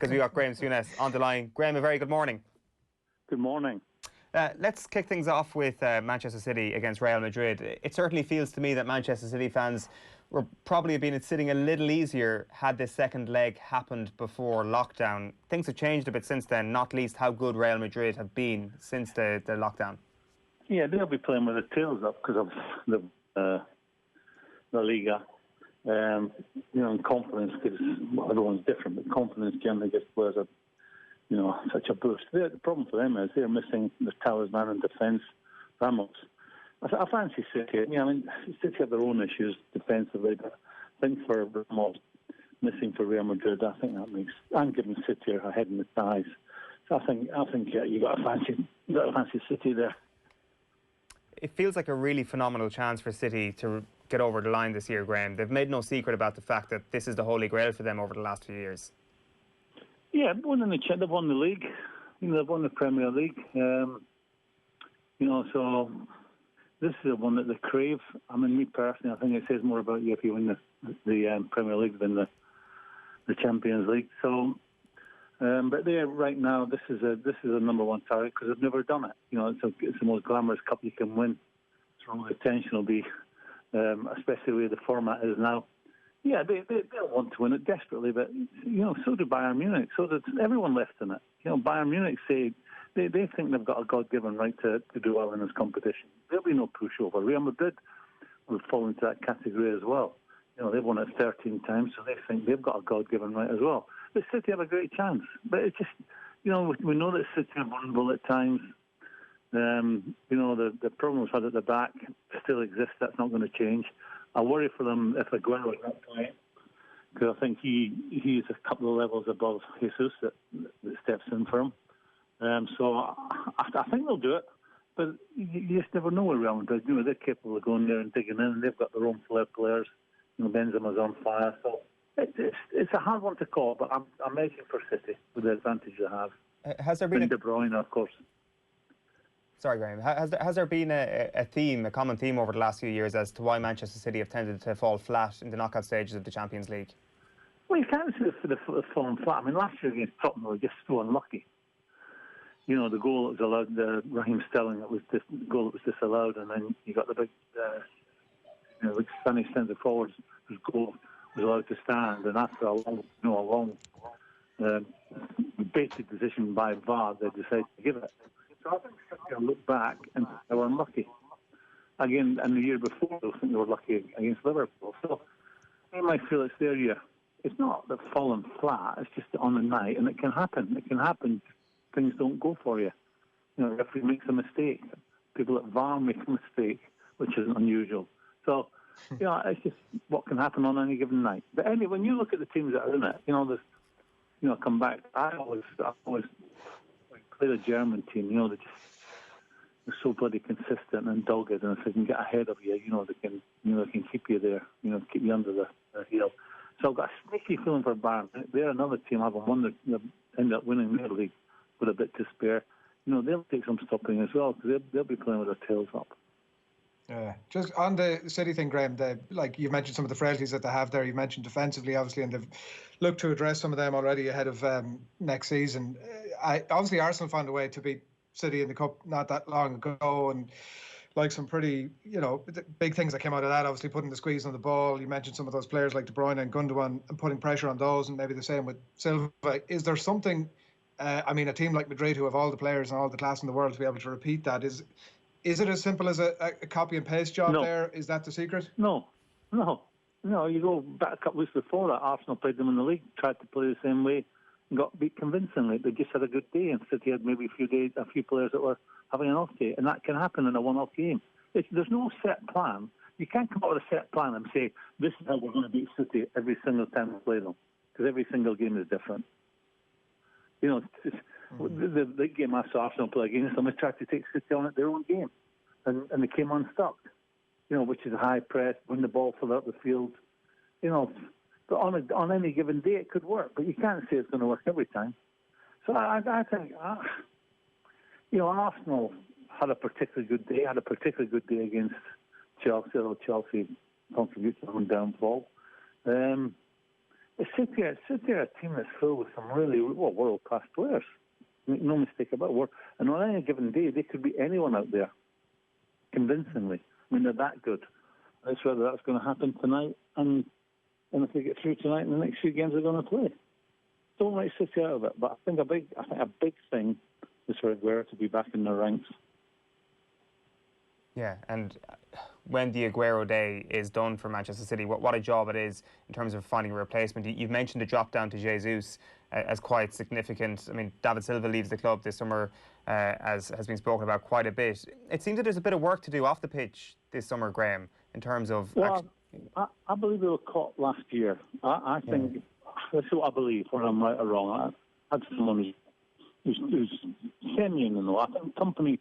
because we got Graeme Souness on the line. Graeme, a very good morning. Good morning. Let's kick things off with Manchester City against Real Madrid. It certainly feels to me that Manchester City fans were probably been sitting a little easier had this second leg happened before lockdown. Things have changed a bit since then, not least how good Real Madrid have been since the lockdown. Yeah, they'll be playing with their tails up because of the Liga. And confidence, because everyone's different, but confidence generally gives players such a boost. The problem for them is they're missing the talisman in defence, Ramos. I fancy City. City have their own issues defensively, but I think for Ramos missing for Real Madrid, I think that makes, and giving City a head in the thighs. So I think you got to fancy City there. It feels like a really phenomenal chance for City to get over the line this year, Graeme. They've made no secret about the fact that this is the holy grail for them over the last few years. Yeah, they've won the league. They've won the Premier League. So this is the one that they crave. Me personally, I think it says more about you if you win the Premier League than the Champions League. So, but there right now, this is a number one target because they've never done it. It's the most glamorous cup you can win. So all the attention will be, especially the way the format is now. Yeah, they'll want to win it desperately, but so do Bayern Munich. So does everyone left in it. Bayern Munich say they think they've got a God-given right to do well in this competition. There'll be no pushover. Real Madrid will fall into that category as well. They've won it 13 times, so they think they've got a God-given right as well. But City have a great chance. But it's just, we know that City are vulnerable at times. The problems had at the back still exist. That's not going to change. I worry for them if Aguero is not playing, because I think he is a couple of levels above Jesus that steps in for him. So I think they'll do it, but you just never know with Real Madrid. They're capable of going there and digging in, and they've got their own flair players. Benzema's on fire, so it's a hard one to call. But I'm making for City with the advantage they have. Has there been De Bruyne, of course? Sorry, Graeme. Has there been a common theme over the last few years as to why Manchester City have tended to fall flat in the knockout stages of the Champions League? Well, you can't say they've fallen flat. Last year against Tottenham, they were just so unlucky. The goal that was allowed, Raheem Sterling, that was the goal that was disallowed, and then you got the big, Spanish centre forwards whose goal was allowed to stand, and after a long basic decision by VAR, they decided to give it. So I think City look back and they were unlucky. Again, and the year before, I think they were lucky against Liverpool. So they might feel it's their year. It's not that falling flat, it's just on the night, and it can happen. It can happen. Things don't go for you. The referee makes a mistake. People at VAR make a mistake, which isn't unusual. So, it's just what can happen on any given night. But anyway, when you look at the teams that are in it, there's, come back. I always play the German team. They're so bloody consistent and dogged, and if they can get ahead of you, they can keep you there. Keep you under the heel. So I've got a sneaky feeling for Bayern. They're another team. I haven't won. They'll end up winning their league with a bit to spare. They'll take some stopping as well because they'll be playing with their tails up. Yeah, just on the City thing, Graeme, like you mentioned some of the frailties that they have there. You mentioned defensively, obviously, and they've looked to address some of them already ahead of next season. Obviously, Arsenal found a way to beat City in the Cup not that long ago, and like some pretty, big things that came out of that, obviously putting the squeeze on the ball. You mentioned some of those players like De Bruyne and Gundogan and putting pressure on those, and maybe the same with Silva. Is there something, a team like Madrid who have all the players and all the class in the world to be able to repeat that, is it as simple as a copy and paste job there? Is that the secret? No. You go back a couple of weeks before that, Arsenal played them in the league, tried to play the same way, and got beat convincingly. They just had a good day, and City had maybe a few players that were having an off day, and that can happen in a one-off game. There's no set plan. You can't come up with a set plan and say, this is how we're going to beat City every single time we play them, because every single game is different. The game I saw Arsenal play against them, they tried to take City on at their own game, and they came unstuck, which is a high press, win the ball throughout the field. But on any given day it could work, but you can't say it's going to work every time. So I think, Arsenal had a particularly good day against Chelsea, although Chelsea contributed to their own downfall. City are a team that's filled with some really world-class players. Make no mistake about it. And on any given day, they could be anyone out there, convincingly. I mean, they're that good. It's whether that's going to happen tonight, and if they get through tonight, and the next few games they're going to play. Don't write City out of it, but I think a big thing is for Aguero to be back in the ranks. Yeah, and when the Aguero day is done for Manchester City, what a job it is in terms of finding a replacement. You've mentioned the drop down to Jesus as quite significant. I mean, David Silva leaves the club this summer, as has been spoken about quite a bit. It seems that there's a bit of work to do off the pitch this summer, Graeme, in terms of... Well, I believe they were caught last year. I think, this is what I believe, whether I'm right or wrong. I had someone who's genuine and all. I think the company...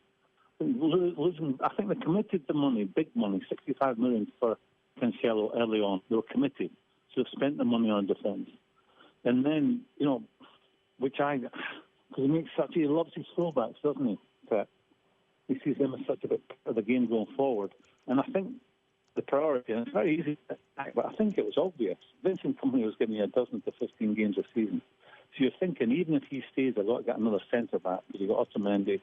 I think they committed the money, big money, 65 million for Cancelo early on. They were committed. So they've spent the money on defence. And then, because he loves his fullbacks, doesn't he? He sees them as such a bit of the game going forward. And I think the priority, and it's very easy to attack, but I think it was obvious. Vincent Kompany was giving you 12 to 15 games a season. So you're thinking, even if he stays, I've got to get another centre-back, because you've got Otamendi.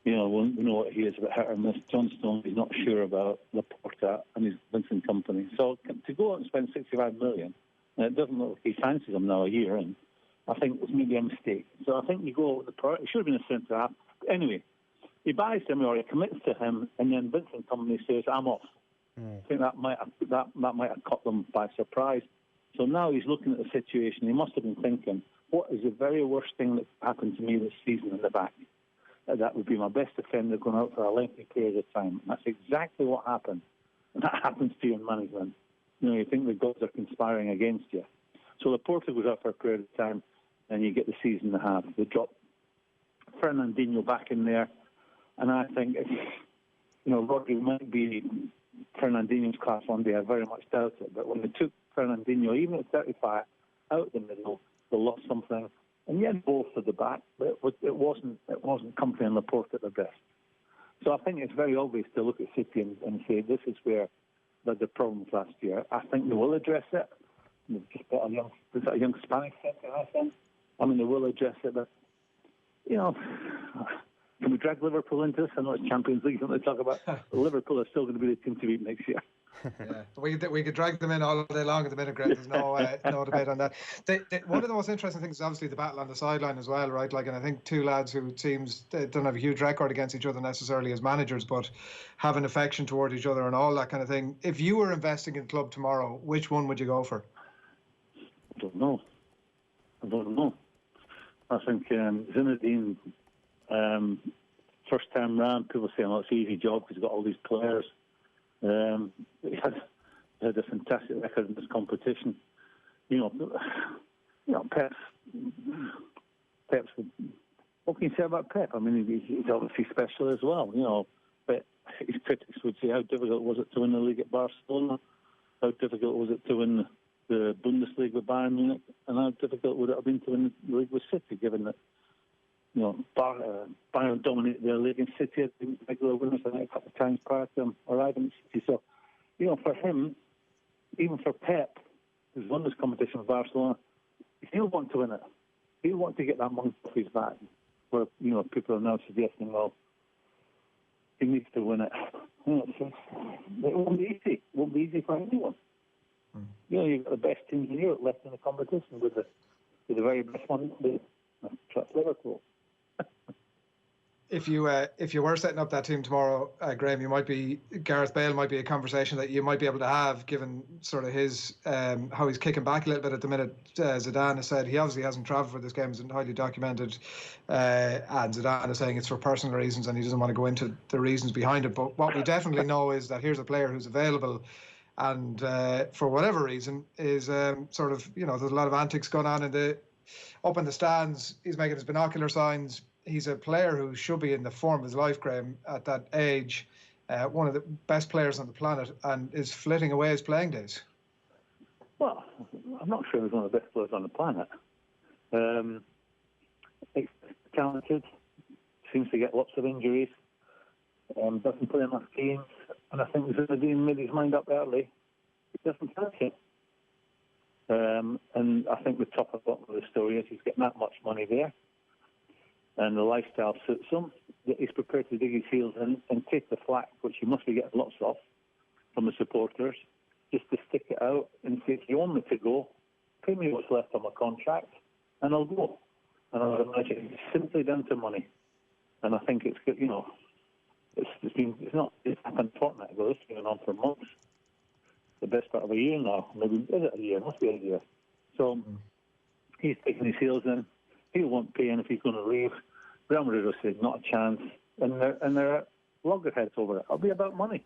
We know what he is about hit or miss. John Stones, he's not sure about Laporta and his Vincent Kompany. So to go out and spend 65 million, and it doesn't look like he fancies them now a year in, I think it was maybe a mistake. So I think you go with the priority. It should have been a centre half. Anyway, he buys him or he commits to him, and then Vincent Kompany says, I'm off. I think that might have caught them by surprise. So now he's looking at the situation. He must have been thinking, what is the very worst thing that happened to me this season in the back? That would be my best defender going out for a lengthy period of time. And that's exactly what happened. And that happens to you in management. You think the gods are conspiring against you. So Laporta goes out for a period of time, and you get the season and a half. They drop Fernandinho back in there. And I think, Rodri might be Fernandinho's class one day. I very much doubt it. But when they took Fernandinho, even at 35, out the middle, they lost something. And yet both at the back, but it wasn't Kompany and Laporte at their best. So I think it's very obvious to look at City and say this is where they had the problems last year. I think they will address it. They've just got a young Spanish centre, I think. I mean, they will address it, but can we drag Liverpool into this? I know it's Champions League, something to talk about. Liverpool are still going to be the team to beat next year. Yeah, we could drag them in all day long at the minute, Greg. There's no debate on that. One of the most interesting things is obviously the battle on the sideline as well, right? And I think two lads who seems they don't have a huge record against each other necessarily as managers, but have an affection toward each other and all that kind of thing. If you were investing in club tomorrow, which one would you go for? I don't know. I think Zinedine, first time round, people saying, it's an easy job because he's got all these players. He had a fantastic record in this competition. Pep's. What can you say about Pep? I mean, he's obviously special as well. But his critics would say, how difficult was it to win the league at Barcelona? How difficult was it to win the Bundesliga with Bayern Munich? And how difficult would it have been to win the league with City, given that Bayern dominated their league and City had been regular winners a couple of times prior to them arriving at City. So, for him, even for Pep, who's won this competition with Barcelona, he'll want to win it. He'll want to get that monkey off his back. Where, people are now suggesting, well, he needs to win it. It won't be easy. It won't be easy for anyone. You've got the best teams in Europe left in the competition with the very best one. That's Liverpool. If you were setting up that team tomorrow, Graeme, Gareth Bale might be a conversation that you might be able to have, given sort of his how he's kicking back a little bit at the minute. Zidane has said he obviously hasn't travelled for this game; it's highly documented, and Zidane is saying it's for personal reasons and he doesn't want to go into the reasons behind it. But what we definitely know is that here's a player who's available, and for whatever reason is there's a lot of antics going on up in the stands. He's making his binocular signs. He's a player who should be in the form of his life, Graeme, at that age, one of the best players on the planet, and is flitting away his playing days. Well, I'm not sure he's one of the best players on the planet. He's talented, seems to get lots of injuries, doesn't play enough games, and I think Zinedine made his mind up early. He doesn't fancy it. And I think the top and bottom of the story is he's getting that much money there, and the lifestyle suits him. He's prepared to dig his heels in and take the flack, which he must be getting lots of from the supporters, just to stick it out and say, if you want me to go, pay me what's left on my contract, and I'll go. And I would imagine it's simply down to money. And I think it's good, it's happened a fortnight ago. It's been on for months. The best part of a year now. Maybe, is it a year? It must be a year. So he's taking his heels in. He won't pay in if he's going to leave. Real Madrid will say, not a chance. And they're loggerheads over it. It'll be about money.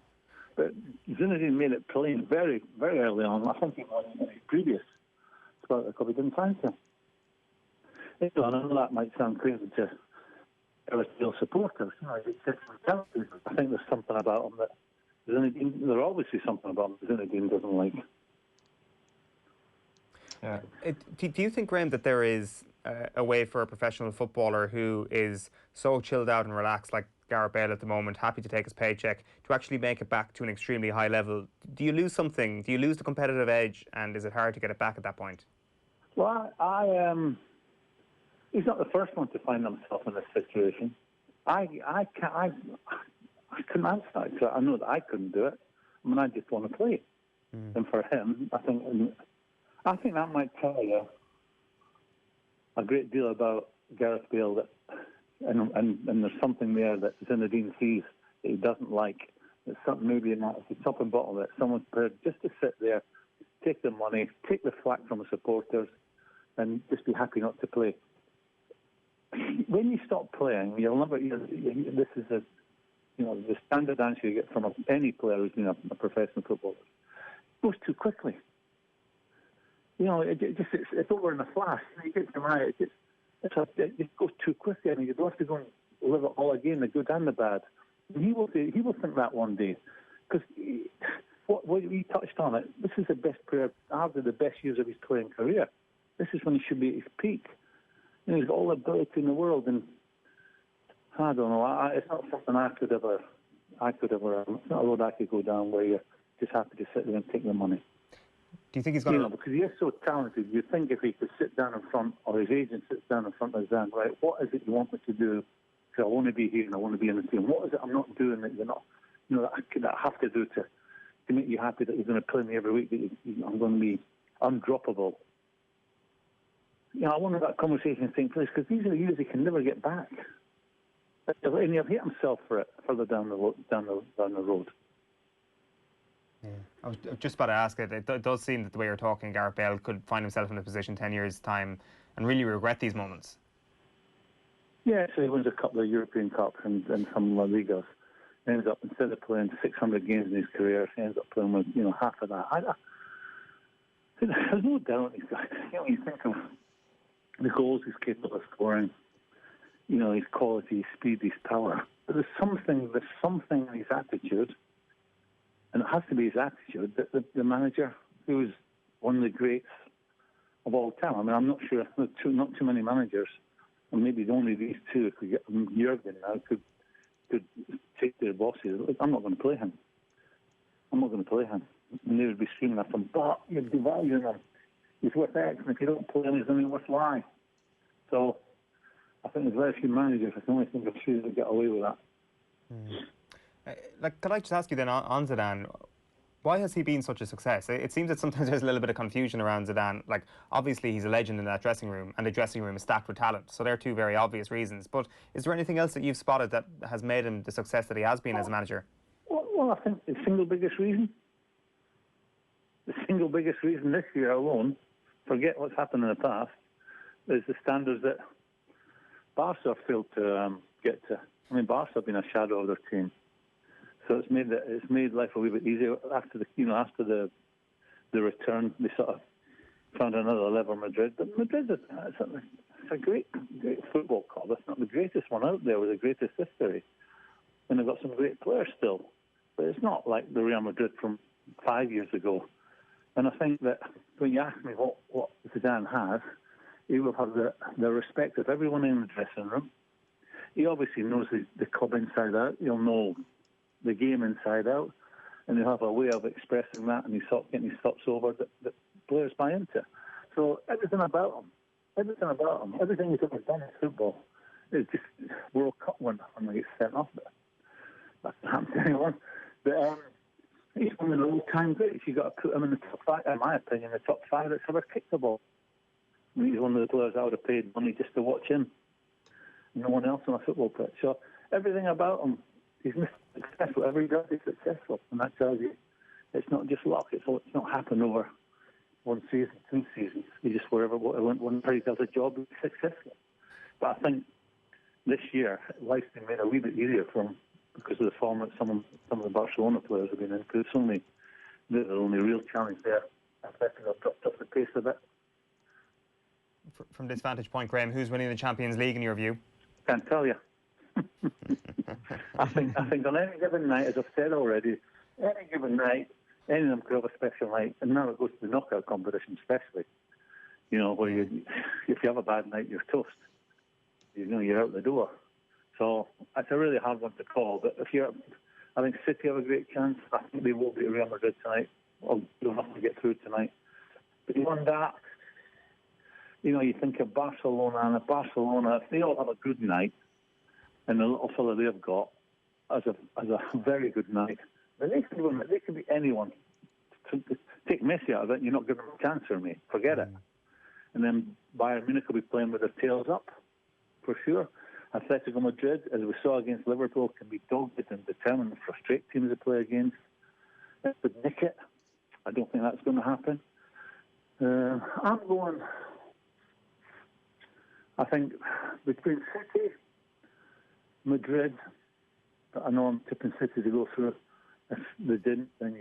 But Zinedine made it plain very, very early on. I think he was in his previous spot because he didn't fancy him. I know that might sound crazy to Real supporters. I think there's something about him that Zinedine, there's obviously something about him Zinedine doesn't like. Yeah. Do you think, Graeme, that there is a way for a professional footballer who is so chilled out and relaxed, like Gareth Bale at the moment, happy to take his paycheck, to actually make it back to an extremely high level? Do you lose something? Do you lose the competitive edge, and is it hard to get it back at that point? Well, he's not the first one to find himself in this situation. I couldn't answer that, because I know that I couldn't do it. I mean, I just want to play. And for him, I think that might tell you a great deal about Gareth Bale, that, and there's something there that Zinedine sees that he doesn't like. There's something maybe in that, at the top and bottom of it, someone's prepared just to sit there, take the money, take the flack from the supporters, and just be happy not to play. When you stop playing, you'll never. This is the standard answer you get from any player who's been a professional footballer. It goes too quickly. It's over in a flash. You get to my, it goes too quickly. I mean, you'd have to go and live it all again, the good and the bad. And he will think that one day, because what we touched on it. This is the best player, hardly the best years of his playing career. This is when he should be at his peak. He's got all the ability in the world, and I don't know. It's not something I could ever. It's not a road I could go down where you're just happy to sit there and take the money. Do you think he's going to? Because he is so talented. You think if he could sit down in front, or his agent sits down in front of Zidane, right? What is it you want me to do? Because I want to be here and I want to be in the team. What is it I'm not doing that you're not? That I have to do to make you happy that you're going to play me every week. That I'm going to be undroppable. I wonder if that conversation takes place, because these are years he can never get back. And he'll hit himself for it further down the road. Yeah. I was just about to ask it. It does seem that the way you're talking, Gareth Bale could find himself in a position 10 years' time and really regret these moments. Yeah, so he wins a couple of European Cups and some La Ligas. Ends up, instead of playing 600 games in his career, he ends up playing with half of that. There's no doubt he's got. You think of the goals he's capable of scoring, his quality, his speed, his power. But there's something in his attitude, and it has to be his attitude, that the manager, who's one of the greats of all time. I mean, I'm not sure, not too many managers, and maybe only these two could get Jurgen now, could take their bosses. I'm not going to play him. And they would be screaming at him, but you're devaluing him. He's worth X, and if you don't play him, he's only worth Y. So I think there's very few managers. I can only think of two that get away with that. Could I just ask you then on Zidane, why has he been such a success? It seems that sometimes there's a little bit of confusion around Zidane. Like, obviously he's a legend in that dressing room, and the dressing room is stacked with talent. So they're two very obvious reasons. But is there anything else that you've spotted that has made him the success that he has been as a manager? Well, I think the single biggest reason this year alone, forget what's happened in the past, is the standards that Barca failed to get to. I mean, Barca have been a shadow of their team, so it's made life a wee bit easier after the return. They sort of found another level. Madrid, but Madrid is a great football club. It's not the greatest one out there with the greatest history, and they've got some great players still, but it's not like the Real Madrid from 5 years ago. And I think that when you ask me what Zidane has, he will have the respect of everyone in the dressing room. He obviously knows the club inside out. He'll know the game inside out, and he'll have a way of expressing that, and he's getting his thoughts over that players buy into. So everything about them, everything he's ever done in football is just World Cup winner when they get sent off. But that doesn't happen to anyone. But he's one of the all-time greats. You've got to put him in the top 5, in my opinion, the top 5 that's ever kicked the ball. I mean, he's one of the players I would have paid money just to watch him. No one else on a football pitch. So everything about him, he's successful. Whatever he does, he's successful. And that tells you it's not just luck. It's not happened over 1 season, 2 seasons. He just wherever he does a job, he's successful. But I think this year, life's been made a wee bit easier for him because of the form that some of the Barcelona players have been in. Because it's only the only real challenge there. I think they've dropped off the pace a bit. From this vantage point, Graeme, who's winning the Champions League in your view? Can't tell you. I think on any given night, as I've said already, any given night, any of them could have a special night, and now it goes to the knockout competition especially. You know, where if you have a bad night, you're toast. You're out the door. So it's a really hard one to call. But I think City have a great chance. I think they will beat Real Madrid tonight. Or they'll have to get through tonight. But beyond that, you think of Barcelona, and if they all have a good night, and the little fella they've got as a very good night, then they could be anyone. Take Messi out of it, and you're not giving them a chance for me. Forget it. And then Bayern Munich will be playing with their tails up, for sure. Atletico Madrid, as we saw against Liverpool, can be dogged and determined and frustrate teams to play against. That would nick it. I don't think that's going to happen. I'm going... I think between City, Madrid, I know I'm tipping City to go through. If they didn't, then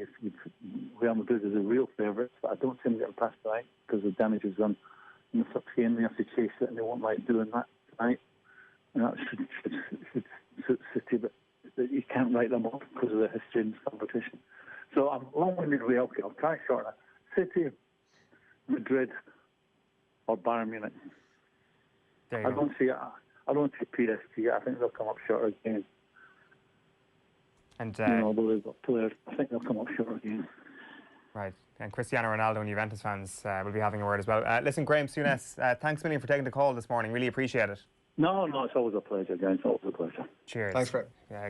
Real Madrid is a real favourite. But I don't see them getting past tonight because the damage is done in the first game. They have to chase it, and they won't like doing that tonight. And that should suit City, but you can't write them off because of the history in this competition. So I'm long-winded way. Okay, I'll try shorter. City, Madrid, or Bayern Munich. I don't see PSG. I think they'll come up short again. And although they've got players, I think they'll come up short again. Right. And Cristiano Ronaldo and Juventus fans will be having a word as well. Listen, Graeme Souness, thanks a million for taking the call this morning. Really appreciate it. No, it's always a pleasure, guys. It's always a pleasure. Cheers. Thanks, Greg.